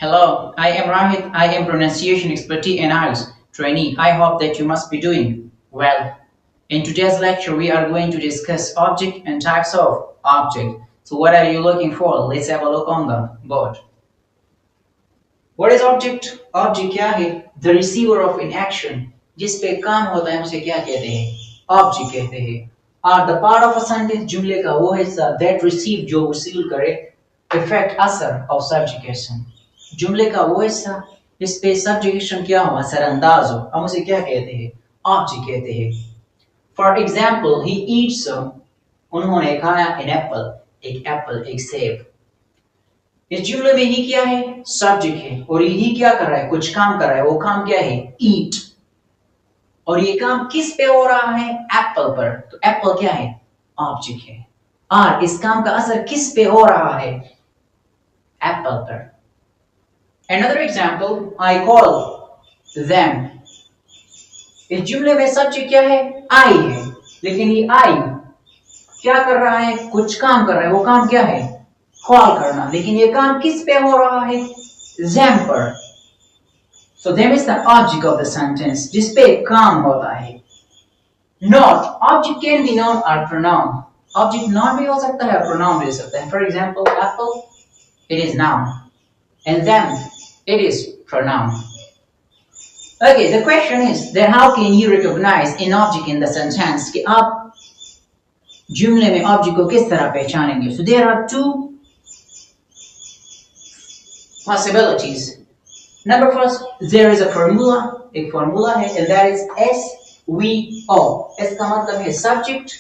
Hello, I am Rahit. I am pronunciation expertise and IELTS trainee. I hope that you must be doing well. In today's lecture, we are going to discuss object and types of object. So what are you looking for? Let's have a look on the board. What is object? Object क्या है? The receiver of an action. जिस पे काम होता है उसे क्या कहते हैं? Object कहते हैं. Are the part of a sentence जुमले का वो हिस्सा that receive जो receive करे effect असर of subjugation. जुमले का वो हिस्सा जिस पे subjugation क्या हो असरअंदाज हो हम उसे क्या कहते हैं? Object कहते हैं. For example, he eats उन्होंने खाया an apple. एक एप्पल एक सेब. इस जुमले में ही क्या है? सब्जेक्ट है और यही क्या कर रहा है? कुछ काम कर रहा है. वो काम क्या है? ईट. और ये काम किस पे हो रहा है? एप्पल पर. तो एप्पल क्या है? ऑब्जेक्ट है. और इस काम का असर किस पे हो रहा है? एप्पल पर. Another example, I call them. इस जुमले में सब्जेक्ट क्या है? I है. लेकिन ये I क्या कर रहा है? कुछ काम कर रहा है. वो काम क्या है? कॉल करना. लेकिन ये काम किस पे हो रहा है? them पर. So them is the object of the sentence जिस पे काम होता है. Not object can be noun or pronoun. Object noun भी हो सकता है और pronoun भी हो सकता है. For example, apple it is noun and them it is pronoun. Okay, the question is then how can you recognize an object in the sentence? कि आप जुमले में object को किस तरह पहचानेंगे? So there are two possibilities. Number first, there is a formula, एक formula है, and that is SVO. S का मतलब है subject,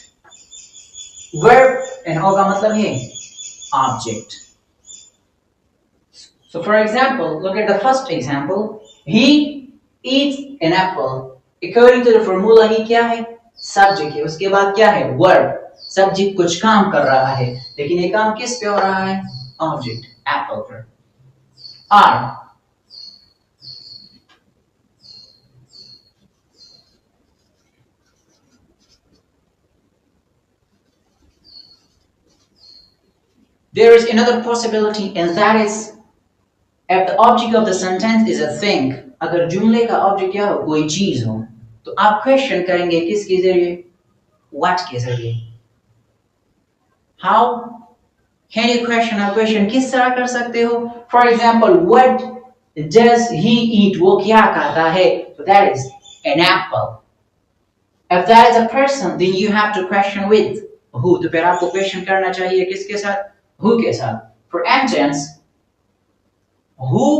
verb, and O का मतलब है object. So for example, look at the first example. He eats an apple. According to the formula, he क्या है? Subject है. उसके बाद क्या है? Verb. Subject कुछ काम कर रहा है, लेकिन ये काम किस पे हो रहा है? Object, apple पर. R. There is another possibility, and that is if the object of the sentence is a thing. अगर जुमले का object क्या हो? कोई चीज हो, तो आप question करेंगे किसके जरिए? What के जरिए? How can you question a question? किस तरह कर सकते हो? For example, what does he eat? वो क्या खाता है? So that is an apple. If that is a person, then you have to question with who. तो फिर आपको question करना चाहिए किसके साथ? Who के साथ. For instance, who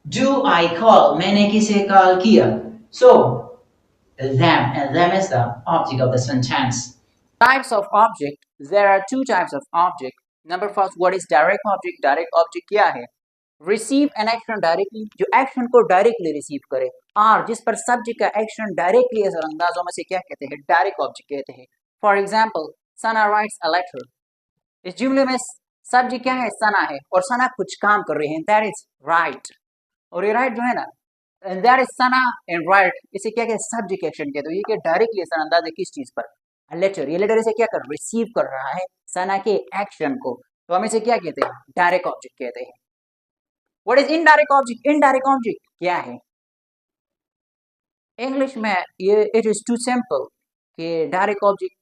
do I call? मैंने किसे call किया? So them, and them is the object of the sentence. Types of object. There are two types of object. Number first, what is direct object? Direct object क्या है? Receive an action directly, जो action को directly receive करे. और जिस पर subject का action directly असरअंदाज हो में से क्या कहते हैं? Direct object कहते हैं. For example, Sana writes a letter. इस जुमले में subject क्या है? Sana है और Sana कुछ काम कर रही है. That is right. और ये right जो है ना, and that is Sana and right. इसे क्या कहते हैं? Subject action कहते हैं. ये क्या directly असरअंदाज है किस चीज पर? लेटर. ये लेटर इसे क्या कर रिसीव कर रहा है सना के एक्शन को, तो हम इसे क्या कहते हैं? डायरेक्ट ऑब्जेक्ट कहते हैं. What is indirect object? Indirect object क्या है? इंग्लिश में ये इट इज टू सिंपल कि डायरेक्ट ऑब्जेक्ट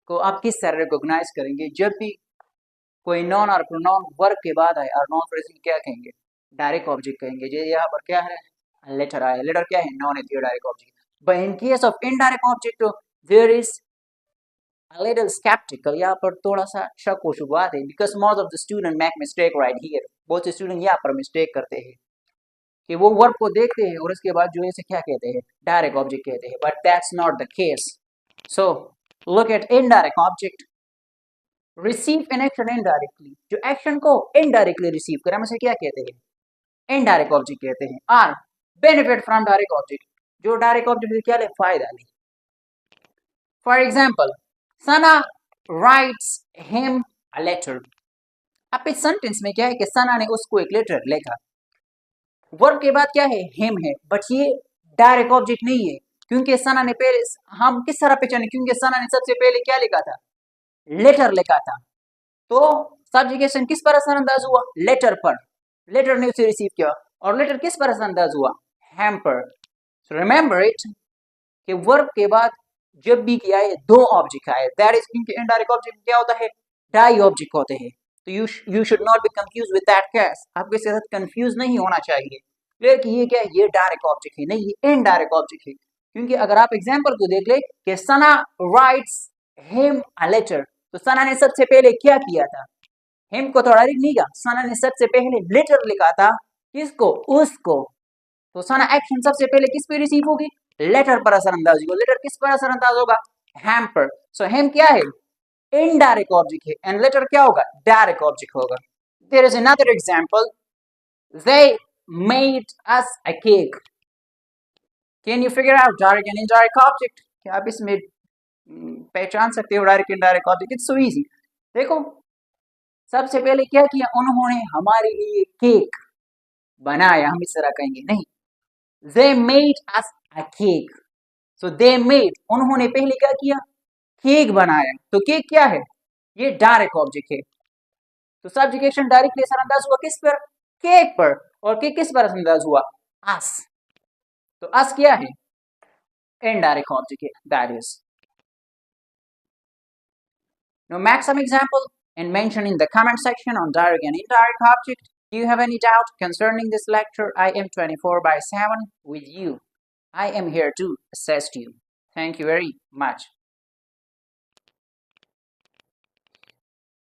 को आप किस तरह रिकॉग्नाइज करेंगे? जब भी कोई नॉन और प्रोनाउन वर्ब के बाद आए और नॉन फ्रेजिंग क्या कहेंगे? डायरेक्ट ऑब्जेक्ट कहेंगे. जो यहाँ पर क्या है? लेटर आया. लेटर क्या है? नॉन है, direct object. But in case of indirect object there is a little skeptical. यहाँ पर थोड़ा सा शक व शुबहत है because most of the student make mistake right here. बहुत से स्टूडेंट यहाँ पर मिस्टेक करते हैं कि वो वर्ब को देखते हैं और उसके बाद जो है इसे क्या कहते हैं? डायरेक्ट ऑब्जेक्ट कहते हैं. But that's not the case. So look at indirect object. Receive an action indirectly. जो एक्शन को indirectly receive करे हम उसे क्या कहते हैं? Indirect object कहते हैं. और benefit from direct object. जो डायरेक्ट ऑब्जेक्ट से क्या ले? फायदा ले. For example, Sana writes him a letter. अब इस सेंटेंस में क्या है कि सना ने उसको एक लेटर लिखा. वर्ब के बाद क्या है? him है. बट ये डायरेक्ट ऑब्जेक्ट नहीं है क्योंकि सना ने पहले, हम किस तरह पहचाने? क्योंकि सना ने सबसे पहले क्या लिखा था? लेटर लिखा था. तो सब्जेक्शन किस पर असरअंदाज हुआ? लेटर पर. लेटर ने उसे रिसीव किया और लेटर किस पर असरअंदाज हुआ, हैम्पर। सो रिमेंबर इट कि वर्ब के बाद जब भी क्या है दो ऑब्जेक्ट आए, दैट इज क्योंकि इनडायरेक्ट ऑब्जेक्ट क्या होता है, डाई ऑब्जेक्ट होते हैं। तो you should not be confuse with that case, आपके साथ कंफ्यूज नहीं होना चाहिए। क्लियर कि ये क्या है, ये डायरेक्ट ऑब्जेक्ट है, नहीं ये इनडायरेक्ट ऑब्जेक्ट है। क्योंकि अगर आप एग्जांपल को देख ले कि सना राइट्स हिम अ लेटर, तो सना ने सबसे पहले क्या किया था, हिम को थोड़ा नहीं का, सना ने सबसे पहले लेटर लिखा था, किसको, उसको। तो सना एक्शन सबसे पहले किस पे रिसीव होगी, लेटर पर असरअंदाज होगा। लेटर किस पर असरअंदाज होगा, हैम पर। सो हैम क्या है, इनडायरेक्ट ऑब्जेक्ट है, एंड लेटर क्या होगा, डायरेक्ट ऑब्जेक्ट होगा। There is another example, they made us a cake. Can you figure out direct and indirect object, क्या आप इसमें पहचान सकते हो direct indirect object, it's so easy. देखो सबसे पहले क्या किया, उन्होंने हमारे लिए केक बनाया, हम इस तरह कहेंगे नहीं, they made us a cake. So they made, उन्होंने पहले क्या किया, केक बनाया। तो केक क्या है, ये डायरेक्ट ऑब्जेक्ट है। तो सब्जेक्ट डायरेक्टली असरअंदाज हुआ किस पर, केक पर। और केक किस पर असरअंदाज हुआ, अस। तो अस क्या है, इनडायरेक्ट ऑब्जेक्ट है, that is. Now make some example and mention in the comment section on direct and indirect object. Do you have any doubt concerning this lecture? I am 24/7 with you. I am here to assist you. Thank you very much.